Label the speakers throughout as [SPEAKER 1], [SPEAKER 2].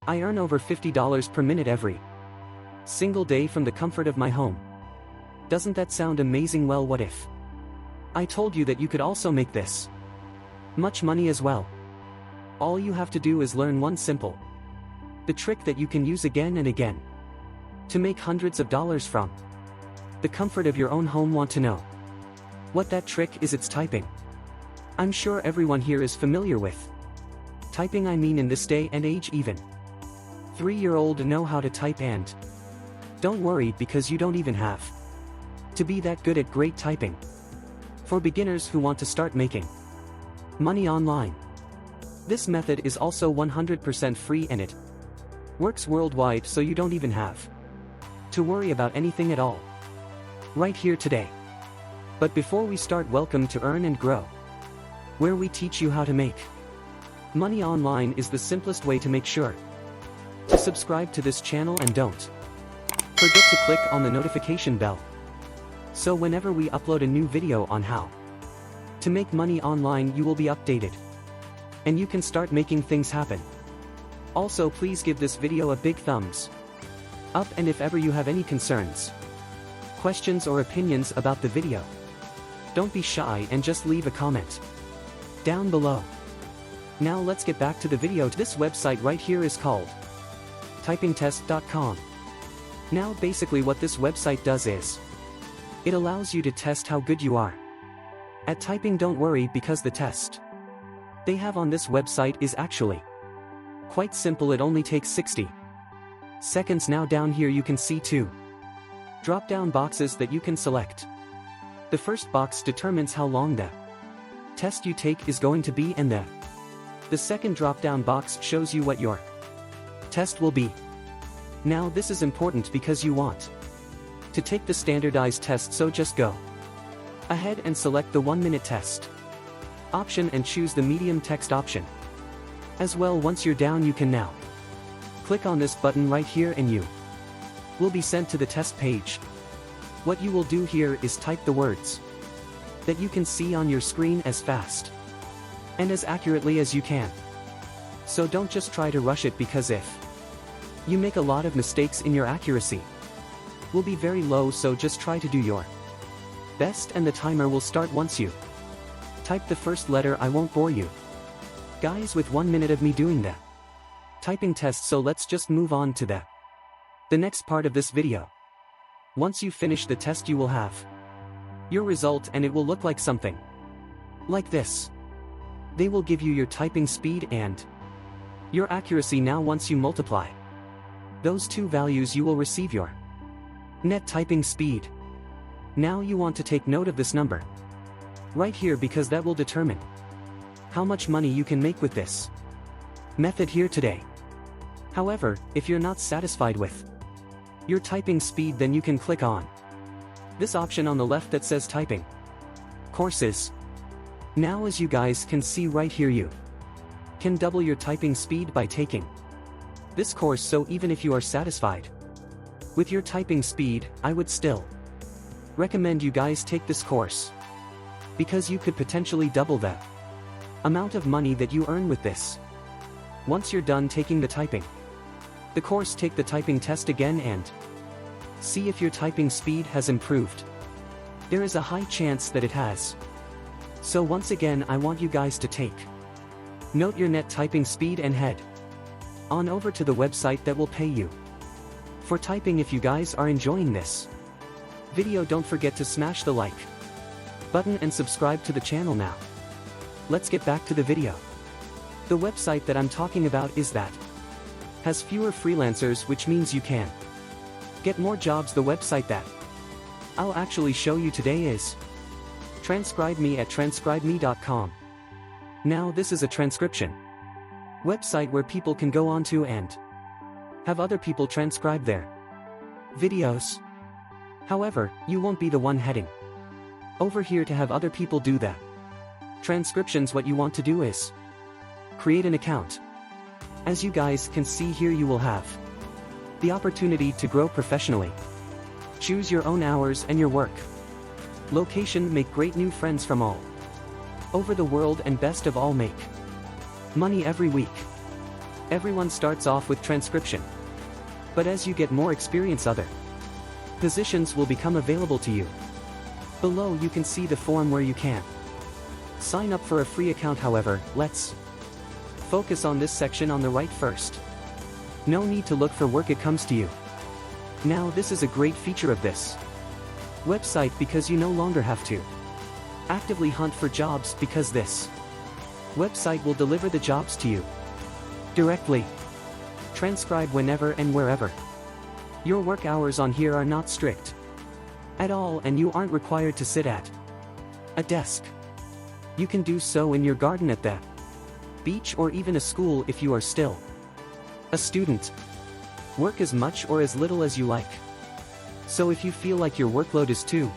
[SPEAKER 1] I earn over $50 per minute every single day from the comfort of my home. Doesn't that sound amazing? Well, what if I told you that you could also make this much money as well? All you have to do is learn one simple trick that you can use again and again to make hundreds of dollars from the comfort of your own home. Want to know what that trick is? It's typing. I'm sure everyone here is familiar with typing. I mean, in this day and age, even 3-year-olds know how to type, and don't worry, because you don't even have to be that good at great typing. For beginners who want to start making money online, this method is also 100% free, and it works worldwide, so you don't even have to worry about anything at all. Right here today. But before we start, welcome to Earn and Grow, where we teach you how to make money online is the simplest way. To make sure to subscribe to this channel, and don't forget to click on the notification bell, so whenever we upload a new video on how to make money online, you will be updated, and you can start making things happen. Also, please give this video a big thumbs up, and if ever you have any concerns, questions, or opinions about the video, don't be shy and just leave a comment down below. Now let's get back to the video. This website right here is called typingtest.com. Now basically what this website does is it allows you to test how good you are at typing. Don't worry, because the test they have on this website is actually quite simple. It only takes 60 seconds. Now down here you can see 2 drop-down boxes that you can select. The first box determines how long the test you take is going to be, and the second drop-down box shows you what your test will be. Now this is important because you want to take the standardized test, so just go ahead and select the 1-minute test option and choose the medium text option as well. Once you're down, you can now click on this button right here, and you will be sent to the test page. What you will do here is type the words that you can see on your screen as fast and as accurately as you can. So don't just try to rush it, because if you make a lot of mistakes in your accuracy will be very low. So just try to do your best, and the timer will start once you type the first letter. I won't bore you guys with 1 minute of me doing the typing test, so let's just move on to the next part of this video. Once you finish the test, you will have your result, and it will look like something like this. They will give you your typing speed and your accuracy. Now once you multiply those two values, you will receive your net typing speed. Now you want to take note of this number right here, because that will determine how much money you can make with this method here today. However, if you're not satisfied with your typing speed, then you can click on this option on the left that says typing courses. Now as you guys can see right here, you can double your typing speed by taking this course. So even if you are satisfied with your typing speed, I would still recommend you guys take this course, because you could potentially double the amount of money that you earn with this. Once you're done taking the typing the course, take the typing test again and see if your typing speed has improved. There is a high chance that it has. So once again, I want you guys to take note your net typing speed and head on over to the website that will pay you for typing. If you guys are enjoying this video, don't forget to smash the like button and subscribe to the channel. Now let's get back to the video. The website that I'm talking about is that has fewer freelancers, which means you can get more jobs. The website that I'll actually show you today is TranscribeMe at transcribeme.com. Now this is a transcription website where people can go onto and have other people transcribe their videos. However, you won't be the one heading over here to have other people do the transcriptions. What you want to do is create an account. As you guys can see here, you will have the opportunity to grow professionally. Choose your own hours and your work location, make great new friends from all over the world, and best of all, make money every week. Everyone starts off with transcription. But as you get more experience, other positions will become available to you. Below you can see the form where you can sign up for a free account. However, let's focus on this section on the right first. No need to look for work, it comes to you. Now this is a great feature of this website because you no longer have to actively hunt for jobs, because this website will deliver the jobs to you directly. Transcribe whenever and wherever. Your work hours on here are not strict at all, and you aren't required to sit at a desk. You can do so in your garden, at the beach, or even a school if you are still a student. Work as much or as little as you like. So if you feel like your workload is too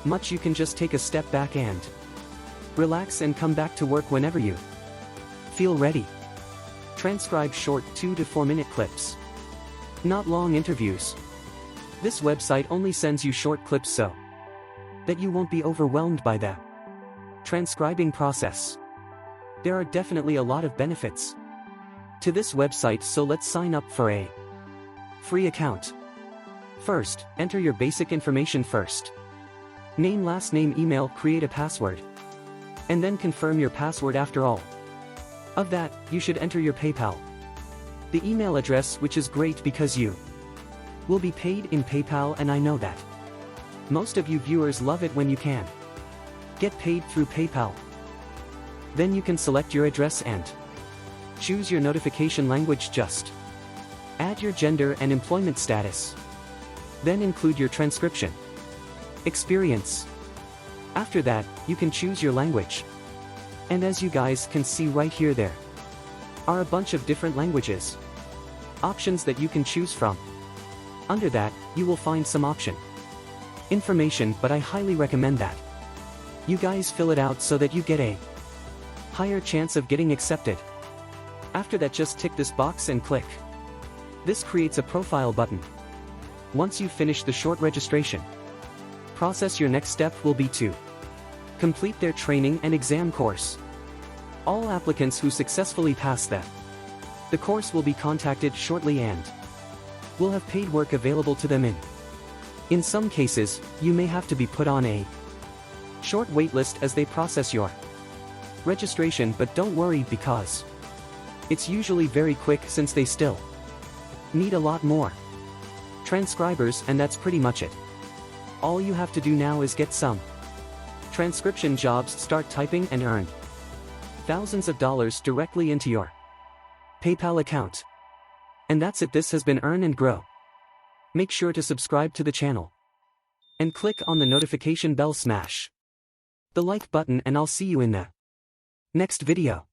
[SPEAKER 1] much, you can just take a step back and relax and come back to work whenever you feel ready. Transcribe short 2 to 4 minute clips, not long interviews. This website only sends you short clips so that you won't be overwhelmed by the transcribing process. There are definitely a lot of benefits to this website, so let's sign up for a free account. First, enter your basic information first. Name, last name, email, create a password, and then confirm your password. After all of that, you should enter your PayPal, the email address, which is great because you will be paid in PayPal, and I know that most of you viewers love it when you can get paid through PayPal. Then you can select your address and choose your notification language. Just add your gender and employment status. Then include your transcription experience. After that, you can choose your language. And as you guys can see right here, there are a bunch of different languages options that you can choose from. Under that, you will find some option information, but I highly recommend that you guys fill it out so that you get a higher chance of getting accepted. After that, just tick this box and click. This creates a profile button. Once you finish the short registration process, your next step will be to complete their training and exam course. All applicants who successfully pass the course will be contacted shortly and will have paid work available to them. In some cases, you may have to be put on a short waitlist as they process your registration, but don't worry because it's usually very quick, since they still need a lot more transcribers, and that's pretty much it. All you have to do now is get some transcription jobs, start typing, and earn thousands of dollars directly into your PayPal account. And that's it. This has been Earn and Grow. Make sure to subscribe to the channel and click on the notification bell, smash the like button, and I'll see you in the next video.